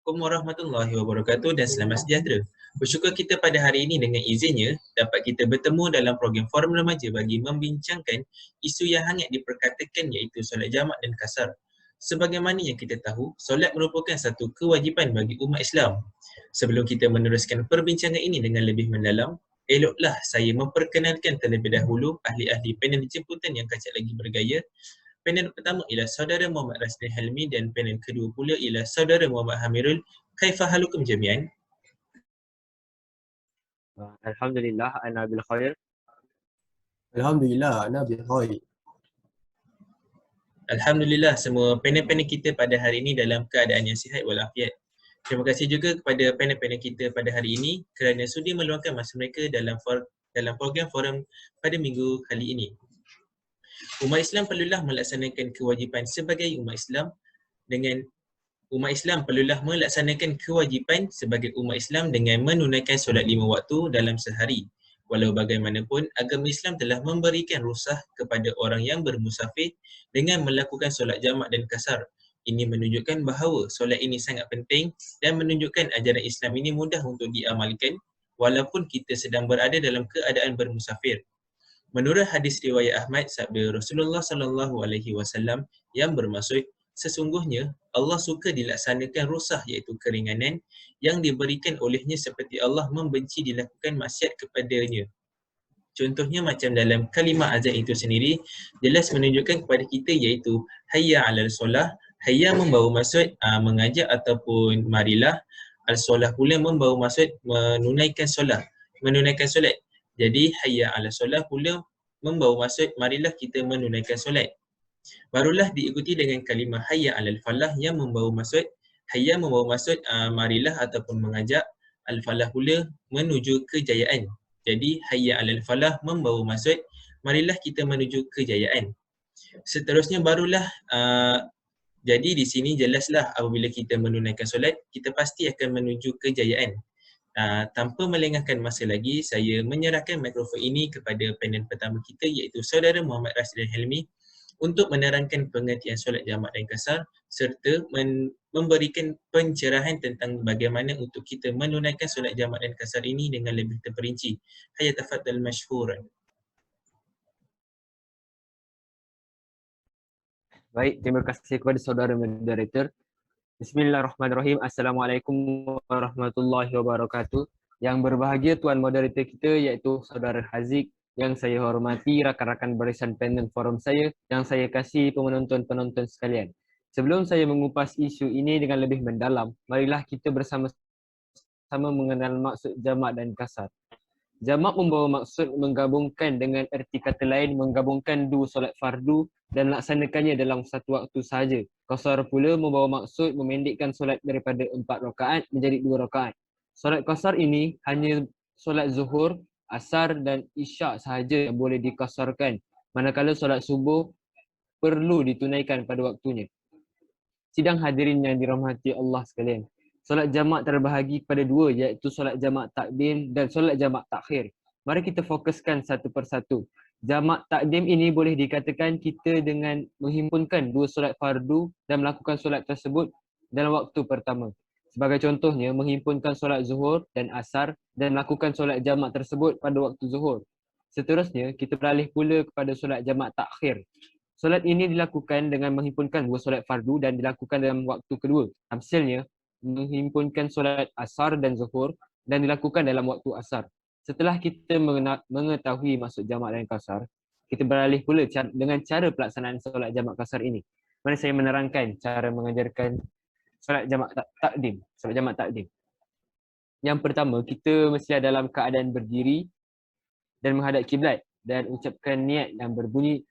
Assalamualaikum warahmatullahi wabarakatuh dan selamat sejahtera. Bersyukur kita pada hari ini dengan izinnya dapat kita bertemu dalam program Forum Remaja bagi membincangkan isu yang hangat diperkatakan iaitu solat jamak dan kasar. Sebagaimana yang kita tahu, solat merupakan satu kewajipan bagi umat Islam. Sebelum kita meneruskan perbincangan ini dengan lebih mendalam, eloklah saya memperkenalkan terlebih dahulu ahli-ahli panel jemputan yang kacak lagi bergaya. Panel pertama ialah saudara Muhammad Rasli Helmi dan panel kedua pula ialah saudara Muhammad Hamirul. Kaifa halukum jami'an? Alhamdulillah, ana bil khair. Alhamdulillah, ana bikhair. Alhamdulillah, semua panel-panel kita pada hari ini dalam keadaan yang sihat walafiat. Terima kasih juga kepada panel-panel kita pada hari ini kerana sudi meluangkan masa mereka dalam program forum pada minggu kali ini. Umat Islam perlulah melaksanakan kewajipan sebagai umat Islam dengan menunaikan solat 5 waktu dalam sehari. Walau bagaimanapun, agama Islam telah memberikan rukhsah kepada orang yang bermusafir dengan melakukan solat jamak dan kasar. Ini menunjukkan bahawa solat ini sangat penting dan menunjukkan ajaran Islam ini mudah untuk diamalkan walaupun kita sedang berada dalam keadaan bermusafir. Menurut hadis riwayat Ahmad, sabda Rasulullah SAW yang bermaksud, sesungguhnya Allah suka dilaksanakan rukhsah iaitu keringanan yang diberikan olehnya seperti Allah membenci dilakukan maksiat kepadanya. Contohnya macam dalam kalimah azan itu sendiri jelas menunjukkan kepada kita iaitu hayya 'alal solah. Hayya membawa maksud mengajak ataupun marilah. Al-solah pula membawa maksud menunaikan solat. Jadi hayya 'alal solah pula membawa maksud marilah kita menunaikan solat. Barulah diikuti dengan kalimah hayya 'alal falah yang membawa maksud hayya membawa maksud marilah ataupun mengajak. Al-falah pula menuju kejayaan. Jadi hayya 'alal falah membawa maksud marilah kita menuju kejayaan. Seterusnya barulah jadi di sini jelaslah apabila kita menunaikan solat kita pasti akan menuju kejayaan. Tanpa melengahkan masa lagi, saya menyerahkan mikrofon ini kepada panel pertama kita iaitu saudara Muhammad Rasli Helmi untuk menerangkan pengertian solat jamak dan kasar serta memberikan pencerahan tentang bagaimana untuk kita menunaikan solat jamak dan kasar ini dengan lebih terperinci. Hayya tafaddal mashkuran. Baik, terima kasih kepada saudara moderator. Bismillahirrahmanirrahim. Assalamualaikum warahmatullahi wabarakatuh. Yang berbahagia tuan moderator kita iaitu saudara Haziq, yang saya hormati rakan-rakan barisan panel forum saya, yang saya kasih penonton-penonton sekalian. Sebelum saya mengupas isu ini dengan lebih mendalam, marilah kita bersama-sama mengenal maksud jamak dan kasar. Jamak membawa maksud menggabungkan dengan erti kata lain menggabungkan dua solat fardu dan melaksanakannya dalam satu waktu sahaja. Qasar pula membawa maksud memendekkan solat daripada 4 rakaat menjadi 2 rakaat. Solat qasar ini hanya solat zuhur, asar dan isyak sahaja yang boleh dikasarkan, manakala solat subuh perlu ditunaikan pada waktunya. Sidang hadirin yang dirahmati Allah sekalian. Solat jamak terbahagi pada dua iaitu solat jamak takdim dan solat jamak takhir. Mari kita fokuskan satu persatu. Jamak takdim ini boleh dikatakan kita dengan menghimpunkan dua solat fardu dan melakukan solat tersebut dalam waktu pertama. Sebagai contohnya, menghimpunkan solat zuhur dan asar dan melakukan solat jamak tersebut pada waktu zuhur. Seterusnya, kita beralih pula kepada solat jamak takhir. Solat ini dilakukan dengan menghimpunkan dua solat fardu dan dilakukan dalam waktu kedua. Hasilnya, menghimpunkan solat asar dan zuhur dan dilakukan dalam waktu asar. Setelah kita mengetahui maksud jamak dan kasar, kita beralih pula dengan cara pelaksanaan solat jamak kasar ini. Mari saya menerangkan cara mengajarkan solat jamak takdim. Solat jamak takdim. Yang pertama, kita mesti dalam keadaan berdiri dan menghadap kiblat dan ucapkan niat yang berbunyi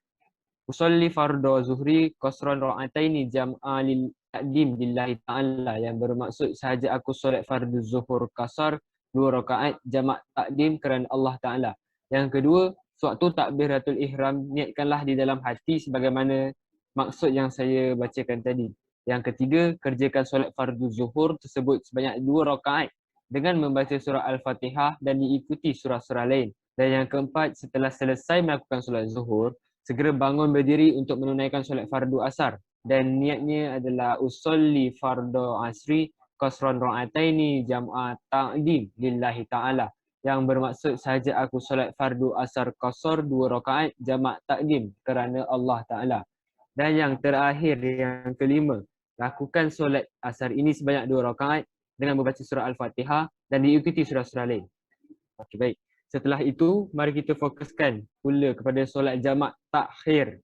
usolli fardu zuhri qasran ra'ataini jam'a lil takdim lillahi ta'ala, yang bermaksud sahaja aku solat fardu zuhur kasar 2 rakaat jamak takdim kerana Allah Ta'ala. Yang kedua, sewaktu takbiratul ihram niatkanlah di dalam hati sebagaimana maksud yang saya bacakan tadi. Yang ketiga, kerjakan solat fardu zuhur tersebut sebanyak 2 rakaat dengan membaca surah Al-Fatihah dan diikuti surah-surah lain. Dan yang keempat, setelah selesai melakukan solat zuhur, segera bangun berdiri untuk menunaikan solat fardu asar dan niatnya adalah usolli fardu asri qasran ra'ataini jam'a ta'dim lillahi ta'ala. Yang bermaksud sahaja aku solat fardu asar qasar 2 rakaat jamak takdim kerana Allah Ta'ala. Dan yang terakhir, yang kelima, lakukan solat asar ini sebanyak 2 rakaat dengan membaca surah Al-Fatihah dan diikuti surah-surah lain. Okey, baik. Setelah itu, mari kita fokuskan pula kepada solat jamak takhir.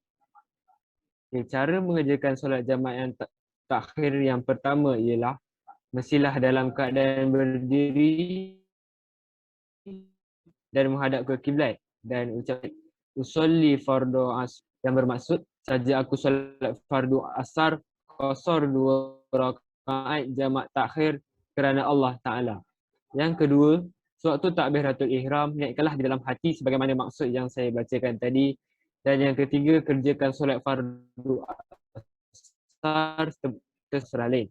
Okay, cara mengerjakan solat jamak yang takhir yang pertama ialah mestilah dalam keadaan berdiri dan menghadap ke kiblat dan ucap usolli fardu asar yang bermaksud saja aku solat fardu asar qasar 2 rakaat jamak takhir kerana Allah Ta'ala. Yang kedua, sewaktu takbiratul ihram naikkanlah di dalam hati sebagaimana maksud yang saya bacakan tadi. Dan yang ketiga, kerjakan solat fardu asar terserah lain.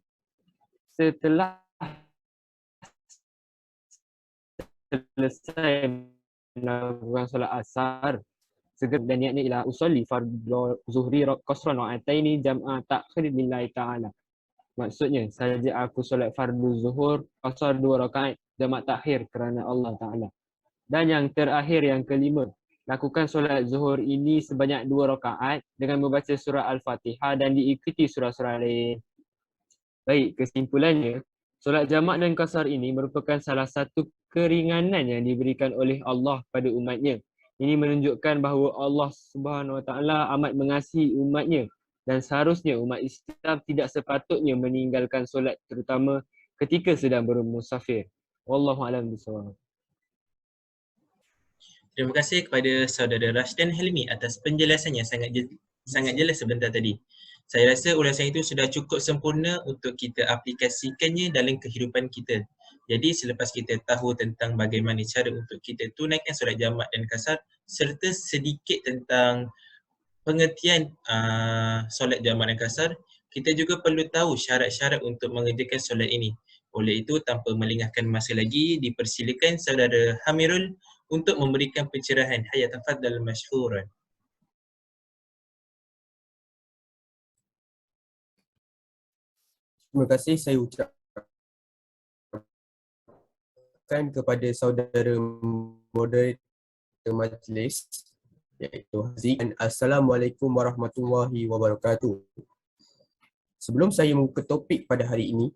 Setelah selesai melakukan solat asar, segera dan niatnya ialah usolli fardu zuhri qasran ra'ataini jam'a takhir lillahi ta'ala. Maksudnya, saja aku solat fardu zuhur qasar 2 rakaat jamak takhir kerana Allah Ta'ala. Dan yang terakhir, yang kelima, lakukan solat zuhur ini sebanyak 2 rakaat dengan membaca surah Al-Fatihah dan diikuti surah-surah lain. Baik, kesimpulannya, solat jamak dan qasar ini merupakan salah satu keringanan yang diberikan oleh Allah pada umatnya. Ini menunjukkan bahawa Allah Subhanahu Wa Taala amat mengasihi umatnya dan seharusnya umat Islam tidak sepatutnya meninggalkan solat terutama ketika sedang bermusafir. Wallahu a'lam bishawab. Terima kasih kepada saudara Rashdan Helmi atas penjelasannya sangat jelas sebentar tadi. Saya rasa ulasan itu sudah cukup sempurna untuk kita aplikasikannya dalam kehidupan kita. Jadi selepas kita tahu tentang bagaimana cara untuk kita tunaikan solat jamak dan qasar serta sedikit tentang pengertian solat jamak dan qasar, kita juga perlu tahu syarat-syarat untuk mengerjakan solat ini. Oleh itu, tanpa melengahkan masa lagi, dipersilakan saudara Hamirul untuk memberikan pencerahan. Hayya tafaddal mashkuran. Terima kasih saya ucapkan kepada saudara moderator majlis iaitu Haziq. Assalamualaikum warahmatullahi wabarakatuh. Sebelum saya membuka topik pada hari ini,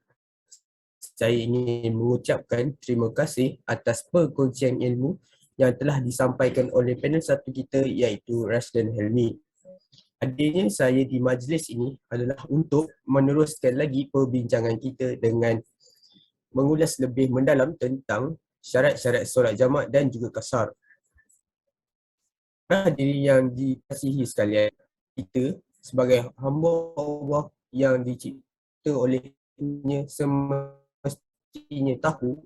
saya ingin mengucapkan terima kasih atas perkongsian ilmu yang telah disampaikan oleh panel satu kita iaitu Rashdan Helmi. Hadirnya saya di majlis ini adalah untuk meneruskan lagi perbincangan kita dengan mengulas lebih mendalam tentang syarat-syarat solat jamak dan juga qasar. Hadirin yang dikasihi sekalian, kita sebagai hamba Allah yang dicipta olehnya semestinya tahu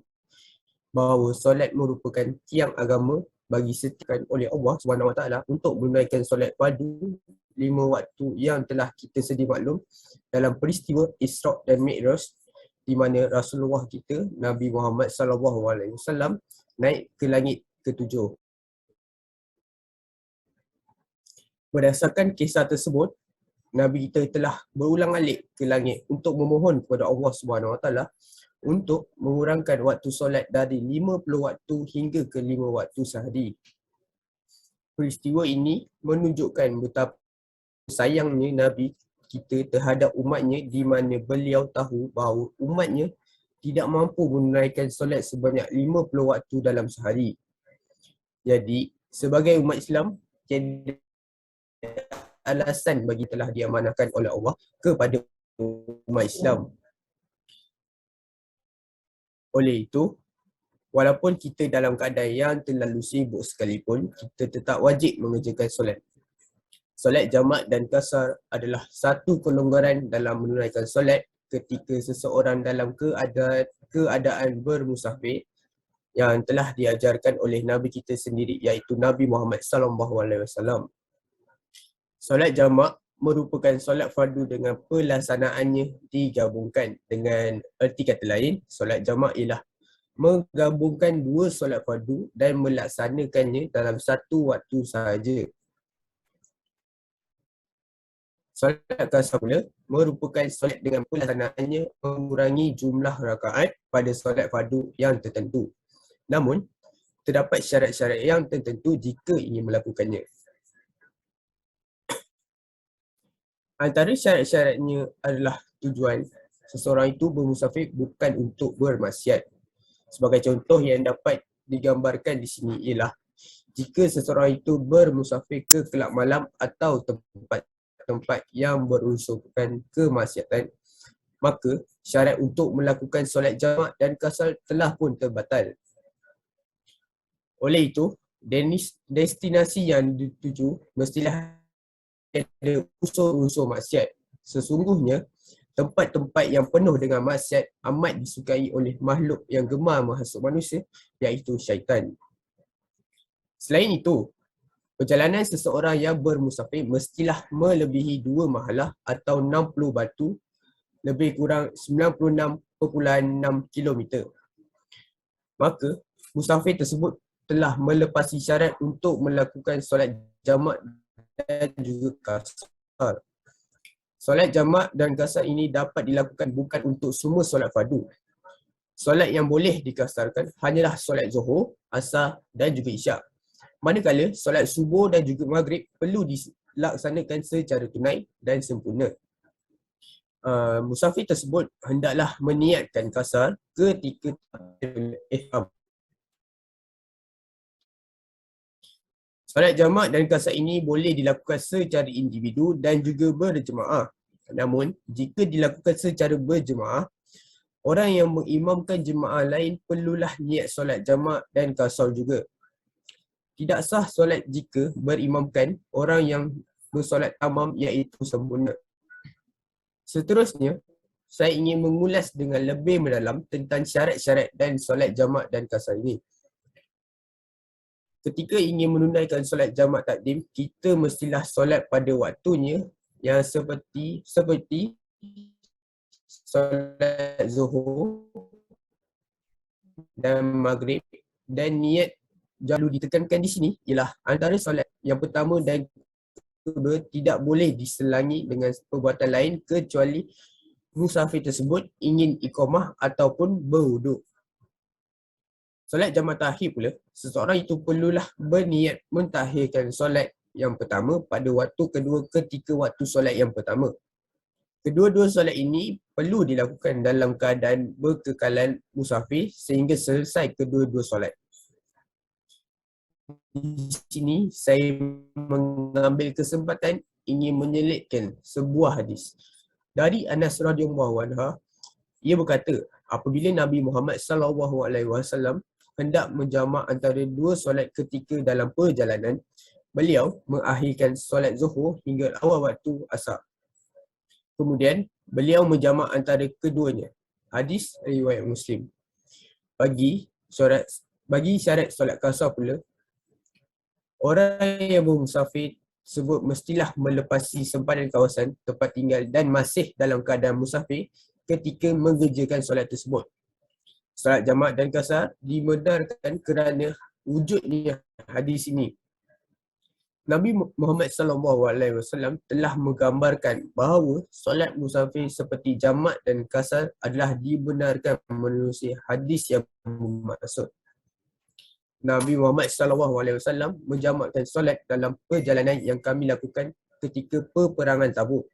bahawa solat merupakan tiang agama bagi setiap oleh Allah SWT untuk menunaikan solat fardu 5 waktu yang telah kita sedia maklum dalam peristiwa Isra' dan Mi'raj di mana Rasulullah kita Nabi Muhammad SAW naik ke langit ke-7. Berdasarkan kisah tersebut, Nabi kita telah berulang-alik ke langit untuk memohon kepada Allah SWT untuk mengurangkan waktu solat dari 50 waktu hingga ke 5 waktu sehari. Peristiwa ini menunjukkan betapa sayangnya Nabi kita terhadap umatnya di mana beliau tahu bahawa umatnya tidak mampu menunaikan solat sebanyak 50 waktu dalam sehari. Jadi, sebagai umat Islam, tiada alasan bagi telah diamanahkan oleh Allah kepada umat Islam. Oleh itu, walaupun kita dalam keadaan yang terlalu sibuk sekalipun, kita tetap wajib mengerjakan solat. Solat jamak dan qasar adalah satu kelonggaran dalam menunaikan solat ketika seseorang dalam keadaan bermusafir yang telah diajarkan oleh Nabi kita sendiri iaitu Nabi Muhammad SAW. Solat jamak merupakan solat fardu dengan pelaksanaannya digabungkan. Dengan erti kata lain, solat jamak ialah menggabungkan 2 solat fardu dan melaksanakannya dalam satu waktu sahaja. Solat qasar pula merupakan solat dengan pelaksanaannya mengurangi jumlah rakaat pada solat fardu yang tertentu. Namun, terdapat syarat-syarat yang tertentu jika ingin melakukannya. Antara syarat-syaratnya adalah tujuan seseorang itu bermusafir bukan untuk bermaksiat. Sebagai contoh yang dapat digambarkan di sini ialah jika seseorang itu bermusafir ke kelab malam atau tempat yang berunsurkan kemaksiatan, maka syarat untuk melakukan solat jamak dan qasar telah pun terbatal. Oleh itu, destinasi yang dituju mestilah ada unsur-unsur maksiat. Sesungguhnya, tempat-tempat yang penuh dengan maksiat amat disukai oleh makhluk yang gemar menghasut manusia, iaitu syaitan. Selain itu, perjalanan seseorang yang bermusafir mestilah melebihi 2 mahalah atau 60 batu, lebih kurang 96.6 km. Maka, musafir tersebut telah melepasi syarat untuk melakukan solat jamak dan juga qasar. Solat jamak dan qasar ini dapat dilakukan bukan untuk semua solat fardu. Solat yang boleh dikasarkan hanyalah solat zuhur, asar dan juga isyak. Manakala solat subuh dan juga maghrib perlu dilaksanakan secara tunai dan sempurna. Musafir tersebut hendaklah meniatkan qasar ketika ihram. Solat jamak dan qasar ini boleh dilakukan secara individu dan juga berjemaah. Namun, jika dilakukan secara berjemaah, orang yang mengimamkan jemaah lain perlulah niat solat jamak dan qasar juga. Tidak sah solat jika berimamkan orang yang bersolat tamam iaitu sempurna. Seterusnya, saya ingin mengulas dengan lebih mendalam tentang syarat-syarat dan solat jamak dan qasar ini. Ketika ingin menunaikan solat jamak takdim, kita mestilah solat pada waktunya yang seperti solat zuhur dan maghrib, dan niat yang perlu ditekankan di sini ialah antara solat yang pertama dan kedua tidak boleh diselangi dengan perbuatan lain kecuali musafir tersebut ingin iqamah ataupun berwuduk. Solat jamak takhir pula, seseorang itu perlulah berniat mentakhirkan solat yang pertama pada waktu kedua ketika waktu solat yang pertama. Kedua-dua solat ini perlu dilakukan dalam keadaan berkekalan musafir sehingga selesai kedua-dua solat. Di sini saya mengambil kesempatan ingin menyelitkan sebuah hadis. Dari Anas radhiyallahu anhu, ia berkata, apabila Nabi Muhammad SAW hendak menjamak antara dua solat ketika dalam perjalanan, beliau mengakhirkan solat zuhur hingga awal waktu asar. Kemudian, beliau menjamak antara keduanya. Hadis riwayat Muslim. Bagi syarat solat qasar pula, orang yang bermusafir tersebut mestilah melepasi sempadan kawasan tempat tinggal dan masih dalam keadaan musafir ketika mengerjakan solat tersebut. Solat jamak dan qasar dibenarkan kerana wujudnya hadis ini. Nabi Muhammad SAW telah menggambarkan bahawa solat musafir seperti jamak dan qasar adalah dibenarkan menerusi hadis yang bermaksud. Nabi Muhammad SAW menjamakkan solat dalam perjalanan yang kami lakukan ketika peperangan Tabuk.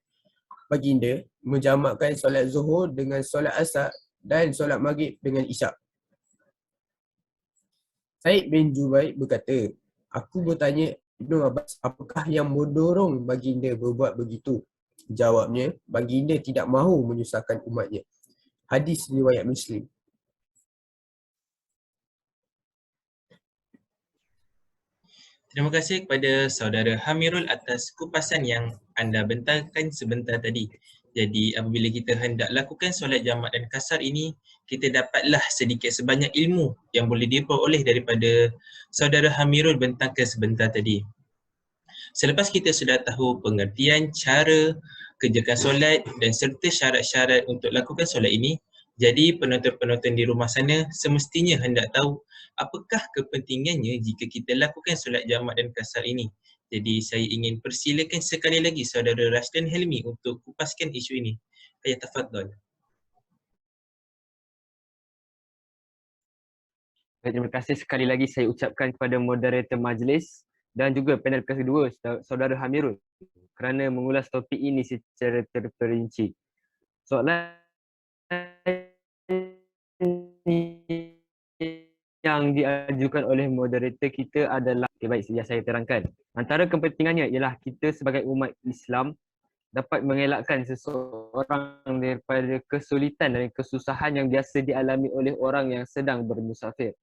Baginda menjamakkan solat zuhur dengan solat asar dan solat maghrib dengan isyak. Said bin Jubair berkata, aku bertanya Ibnu Abbas, apakah yang mendorong baginda berbuat begitu? Jawabnya, baginda tidak mahu menyusahkan umatnya. Hadis riwayat Muslim. Terima kasih kepada saudara Hamirul atas kupasan yang anda bentangkan sebentar tadi. Jadi apabila kita hendak lakukan solat jamak dan qasar ini, kita dapatlah sedikit sebanyak ilmu yang boleh diperoleh daripada saudara Hamirul bentangkan sebentar tadi. Selepas kita sudah tahu pengertian cara kerjakan solat dan serta syarat-syarat untuk lakukan solat ini, jadi penonton-penonton di rumah sana semestinya hendak tahu apakah kepentingannya jika kita lakukan solat jamak dan qasar ini. Jadi saya ingin persilakan sekali lagi saudara Rashdan Helmi untuk kupaskan isu ini. Tafadhal. Terima kasih sekali lagi saya ucapkan kepada moderator majlis dan juga panel kedua, Saudara Hamirul, kerana mengulas topik ini secara terperinci. Soalan yang diajukan oleh moderator kita adalah, baik, saya terangkan. Antara kepentingannya ialah kita sebagai umat Islam dapat mengelakkan seseorang daripada kesulitan dan kesusahan yang biasa dialami oleh orang yang sedang bermusafir.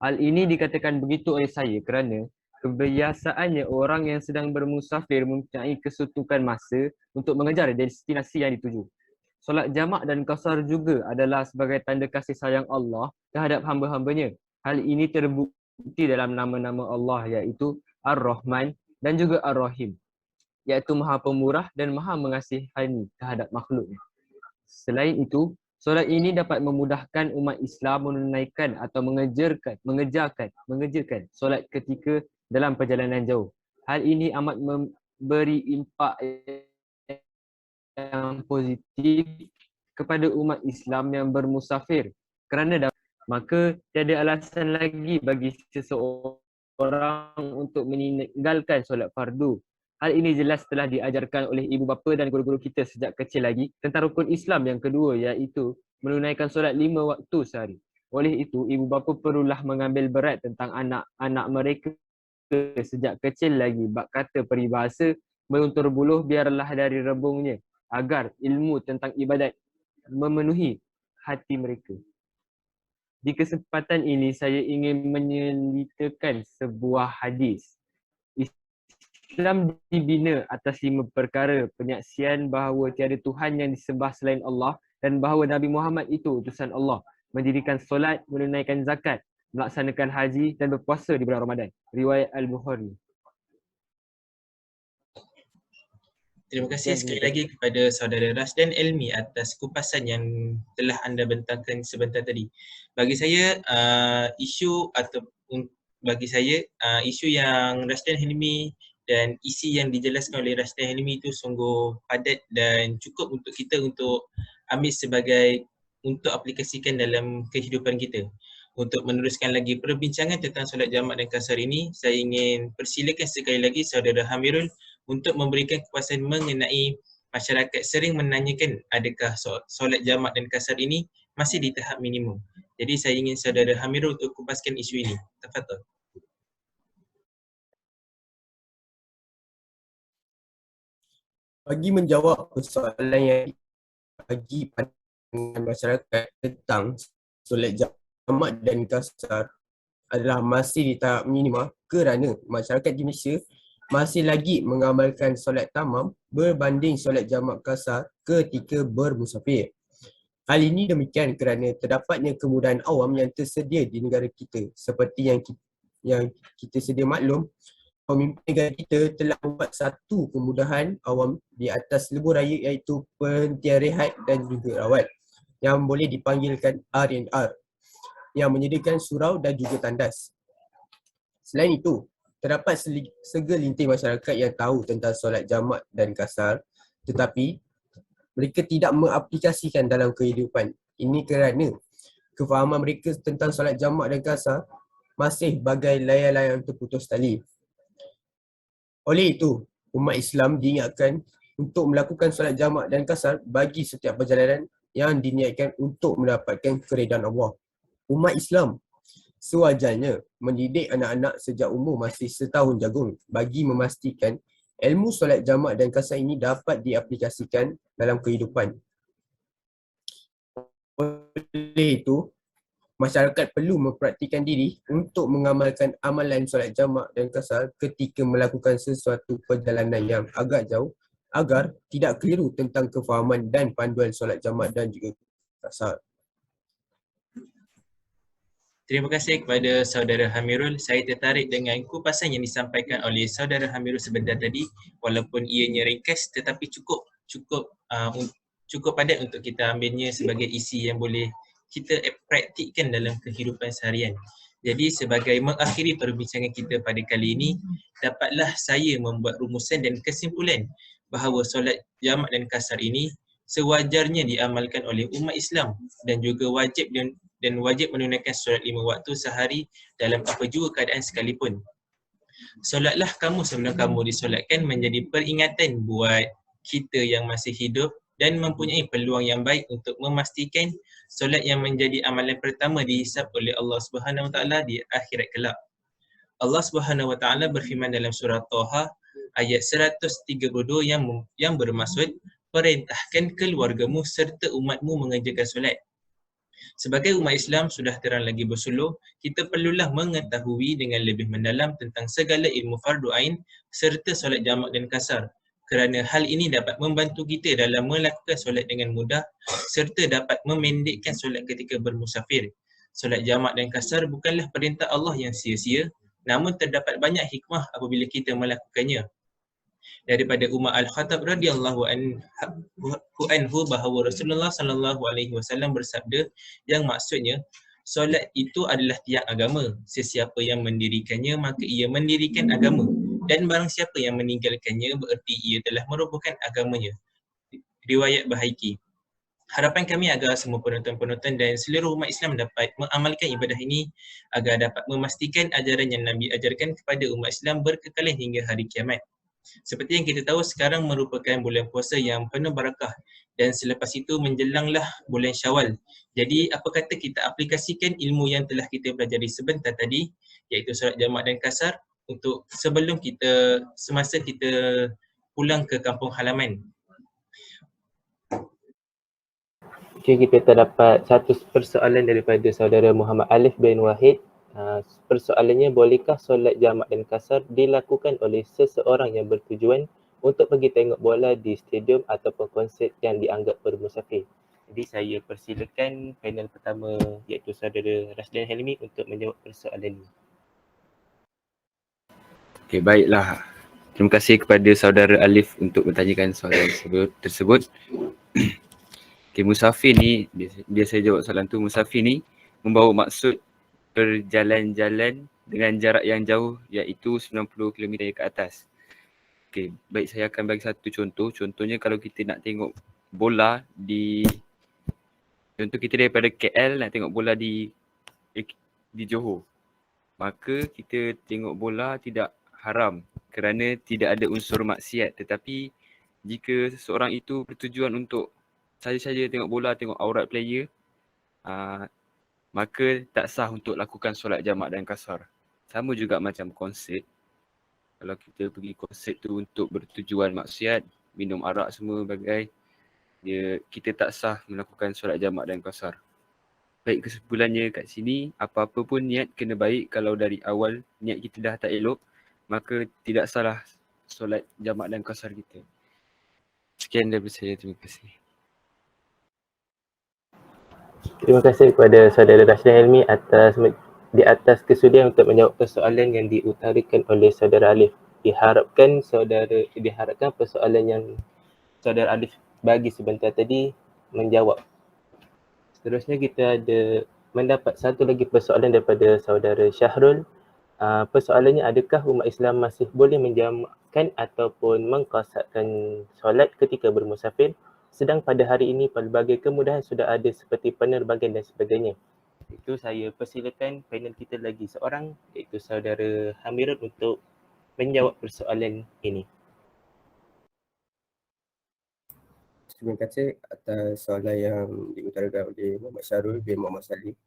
Hal ini dikatakan begitu oleh saya kerana kebiasaannya orang yang sedang bermusafir mempunyai kesuntukan masa untuk mengejar destinasi yang dituju. Solat jamak dan qasar juga adalah sebagai tanda kasih sayang Allah terhadap hamba-hambanya. Hal ini terbukti dalam nama-nama Allah iaitu Ar-Rahman dan juga Ar-Rahim, iaitu Maha Pemurah dan Maha Mengasihani terhadap makhluknya. Selain itu, solat ini dapat memudahkan umat Islam menunaikan atau mengerjakan solat ketika dalam perjalanan jauh. Hal ini amat memberi impak yang positif kepada umat Islam yang bermusafir kerana maka tiada alasan lagi bagi seseorang untuk meninggalkan solat fardu. Hal ini jelas telah diajarkan oleh ibu bapa dan guru-guru kita sejak kecil lagi tentang rukun Islam yang kedua iaitu menunaikan solat 5 waktu sehari. Oleh itu, ibu bapa perlulah mengambil berat tentang anak-anak mereka sejak kecil lagi. Bab kata peribahasa, meluntur buluh biarlah dari rebungnya, agar ilmu tentang ibadat memenuhi hati mereka. Di kesempatan ini saya ingin menyelitakan sebuah hadis. Islam dibina atas 5 perkara: penyaksian bahawa tiada Tuhan yang disembah selain Allah dan bahawa Nabi Muhammad itu utusan Allah, mendirikan solat, menunaikan zakat, melaksanakan haji dan berpuasa di bulan Ramadan. Riwayat Al-Bukhari. Terima kasih sekali lagi kepada saudara Rashdan Helmi atas kupasan yang telah anda bentangkan sebentar tadi. Bagi saya, isu yang Rashdan Helmi dan isi yang dijelaskan oleh Rashdan Helmi itu sungguh padat dan cukup untuk kita untuk ambil sebagai untuk aplikasikan dalam kehidupan kita. Untuk meneruskan lagi perbincangan tentang solat jamak dan qasar ini, saya ingin persilakan sekali lagi saudara Hamirul untuk memberikan kepuasan mengenai masyarakat sering menanyakan adakah solat jamak dan qasar ini masih di tahap minimum. Jadi saya ingin saudara Hamirul untuk kupaskan isu ini. Tafadhal. Bagi menjawab persoalan yang bagi pandangan masyarakat tentang solat jamak dan qasar adalah masih di tahap minima kerana masyarakat di Malaysia masih lagi mengamalkan solat tamam berbanding solat jamak qasar ketika bermusafir. Hal ini demikian kerana terdapatnya kemudahan awam yang tersedia di negara kita. Seperti yang kita sedia maklum, pemimpin negara kita telah membuat satu kemudahan awam di atas lebuh raya iaitu penghentian rehat dan juga rawat yang boleh dipanggilkan R&R, yang menyediakan surau dan juga tandas. Selain itu, terdapat segelintir masyarakat yang tahu tentang solat jamak dan qasar tetapi mereka tidak mengaplikasikan dalam kehidupan. Ini kerana kefahaman mereka tentang solat jamak dan qasar masih bagai layar-layar terputus tali. Oleh itu, umat Islam diingatkan untuk melakukan solat jamak dan qasar bagi setiap perjalanan yang diniatkan untuk mendapatkan keredaan Allah. Umat Islam sewajarnya mendidik anak-anak sejak umur masih setahun jagung bagi memastikan ilmu solat jamak dan qasar ini dapat diaplikasikan dalam kehidupan. Oleh itu, masyarakat perlu mempraktikkan diri untuk mengamalkan amalan solat jamak dan qasar ketika melakukan sesuatu perjalanan yang agak jauh agar tidak keliru tentang kefahaman dan panduan solat jamak dan juga qasar. Terima kasih kepada saudara Hamirul. Saya tertarik dengan kupasan yang disampaikan oleh saudara Hamirul sebentar tadi, walaupun ianya ringkas tetapi cukup padat untuk kita ambilnya sebagai isi yang boleh kita praktikkan dalam kehidupan seharian. Jadi sebagai mengakhiri perbincangan kita pada kali ini, dapatlah saya membuat rumusan dan kesimpulan bahawa solat jamak dan kasar ini sewajarnya diamalkan oleh umat Islam dan juga wajib wajib menunaikan solat 5 waktu sehari dalam apa jua keadaan sekalipun. Solatlah kamu sebelum kamu disolatkan menjadi peringatan buat kita yang masih hidup dan mempunyai peluang yang baik untuk memastikan solat yang menjadi amalan pertama dihisab oleh Allah Subhanahu Wa Taala di akhirat kelak. Allah Subhanahu Wa Taala berfirman dalam surah Taha ayat 132 yang bermaksud perintahkan keluargamu serta umatmu mengerjakan solat. Sebagai umat Islam sudah terang lagi bersuluh, kita perlulah mengetahui dengan lebih mendalam tentang segala ilmu fardu ain serta solat jamak dan kasar. Kerana hal ini dapat membantu kita dalam melakukan solat dengan mudah serta dapat memendekkan solat ketika bermusafir. Solat jamak dan kasar bukanlah perintah Allah yang sia-sia, namun terdapat banyak hikmah apabila kita melakukannya. Daripada Umar Al-Khattab radhiyallahu anhu bahawa Rasulullah sallallahu alaihi wasallam bersabda yang maksudnya solat itu adalah tiang agama. Sesiapa yang mendirikannya maka ia mendirikan agama dan barang siapa yang meninggalkannya bererti ia telah merobohkan agamanya. Riwayat Bahaiki. Harapan kami agar semua penonton-penonton dan seluruh umat Islam dapat mengamalkan ibadah ini agar dapat memastikan ajaran yang Nabi ajarkan kepada umat Islam berkekalan hingga hari kiamat. Seperti yang kita tahu sekarang merupakan bulan puasa yang penuh barakah dan selepas itu menjelanglah bulan Syawal. Jadi apa kata kita aplikasikan ilmu yang telah kita pelajari sebentar tadi iaitu solat jamak dan kasar untuk semasa kita pulang ke kampung halaman. Okay, kita terdapat satu persoalan daripada saudara Muhammad Alif bin Wahid. Persoalannya, bolehkah solat jamak dan kasar dilakukan oleh seseorang yang bertujuan untuk pergi tengok bola di stadium ataupun konsert yang dianggap bermusafir? Jadi saya persilakan panel pertama iaitu saudara Rasdan Helmi untuk menjawab persoalan ini. Okay, baiklah. Terima kasih kepada saudara Alif untuk bertanyakan soalan tersebut. Okay, musafir ni, biasa jawab soalan tu, musafir ni membawa maksud berjalan-jalan dengan jarak yang jauh iaitu 90 km ke atas. Okay, baik, saya akan bagi satu contoh. Contohnya kalau kita nak tengok bola contoh kita daripada KL nak tengok bola di Johor. Maka kita tengok bola tidak haram kerana tidak ada unsur maksiat. Tetapi jika seseorang itu bertujuan untuk saja-saja tengok bola, tengok aurat player, maka tak sah untuk lakukan solat jamak dan kasar. Sama juga macam konsert. Kalau kita pergi konsert tu untuk bertujuan maksiat, minum arak semua bagai, kita tak sah melakukan solat jamak dan kasar. Baik, kesimpulannya kat sini, apa-apa pun niat kena baik. Kalau dari awal niat kita dah tak elok, maka tidak salah solat jamak dan kasar kita. Sekian daripada saya, terima kasih. Terima kasih kepada saudara Rasdan Helmi di atas kesudian untuk menjawab persoalan yang diutarakan oleh saudara Alif. Diharapkan persoalan yang saudara Alif bagi sebentar tadi menjawab. Seterusnya kita ada mendapat satu lagi persoalan daripada saudara Syahrul. Persoalannya, adakah umat Islam masih boleh menjamakkan ataupun mengqasarkan solat ketika bermusafir? Sedang pada hari ini pelbagai kemudahan sudah ada seperti penerbangan dan sebagainya. Itu saya persilakan panel kita lagi seorang iaitu saudara Hamirul untuk menjawab persoalan ini. Terima kasih atas soalan yang diutarakan oleh Muhammad Syarul bin Muhammad Salim.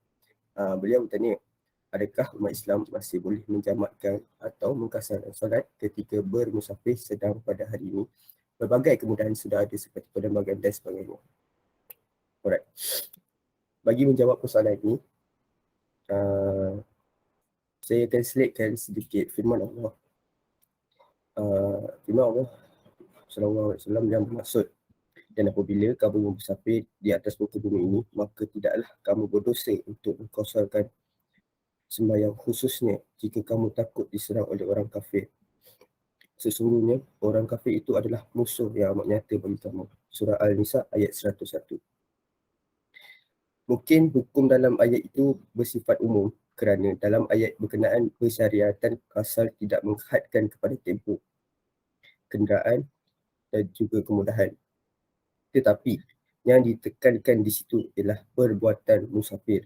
Beliau bertanya, adakah umat Islam masih boleh menjamakkan atau mengkasarkan solat ketika bermusafir sedang pada hari ini? Pelbagai kemudahan sudah ada seperti penerbangan dan sebagainya. Alright. Bagi menjawab persoalan ini, saya translatekan sedikit firman Allah. Firman Allah sallallahu alaihi wasallam yang bermaksud, dan apabila kamu bersafir di atas muka bumi ini, maka tidaklah kamu berdosa untuk mengqasarkan sembahyang, khususnya jika kamu takut diserang oleh orang kafir. Sesungguhnya orang kafir itu adalah musuh yang amat nyata bagi kamu. Surah Al-Nisa ayat 101. Mungkin hukum dalam ayat itu bersifat umum kerana dalam ayat berkenaan persyariatan kasar tidak menghadkan kepada tempoh, kenderaan dan juga kemudahan. Tetapi yang ditekankan di situ ialah perbuatan musafir.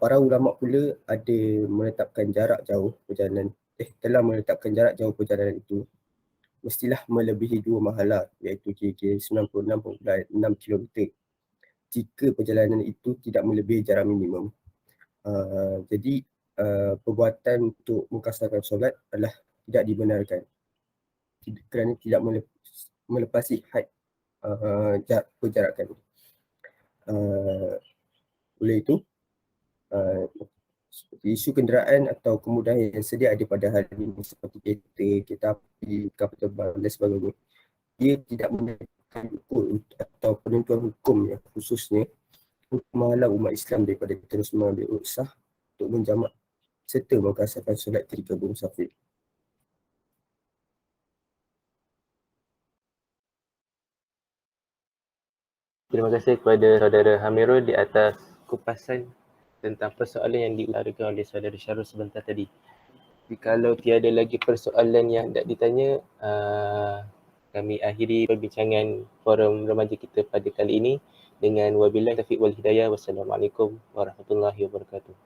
Para ulama pula ada menetapkan jarak jauh perjalanan telah menetapkan jarak jauh perjalanan itu mestilah melebihi 2 mahalah iaitu kira-kira 96.6 km jika perjalanan itu tidak melebihi jarak minimum. Jadi perbuatan untuk mengkasarkan solat adalah tidak dibenarkan kerana tidak melepasi had perjarakan. Oleh itu, isu kenderaan atau kemudahan yang sedia ada pada hari ini seperti kereta, kereta api, kapal terbang dan sebagainya, ia tidak menekan ukur atau penentuan hukum yang khususnya untuk menghalang umat Islam daripada terus mengambil usaha untuk menjamak serta mengkasarkan solat ketika bermusafir. Terima kasih kepada saudara Hamirul di atas kupasan tentang persoalan yang diutarakan oleh saudara Syarul sebentar tadi. Kalau tiada lagi persoalan yang hendak ditanya, kami akhiri perbincangan forum remaja kita pada kali ini dengan wabillahi taufiq wal hidayah. Wassalamualaikum warahmatullahi wabarakatuh.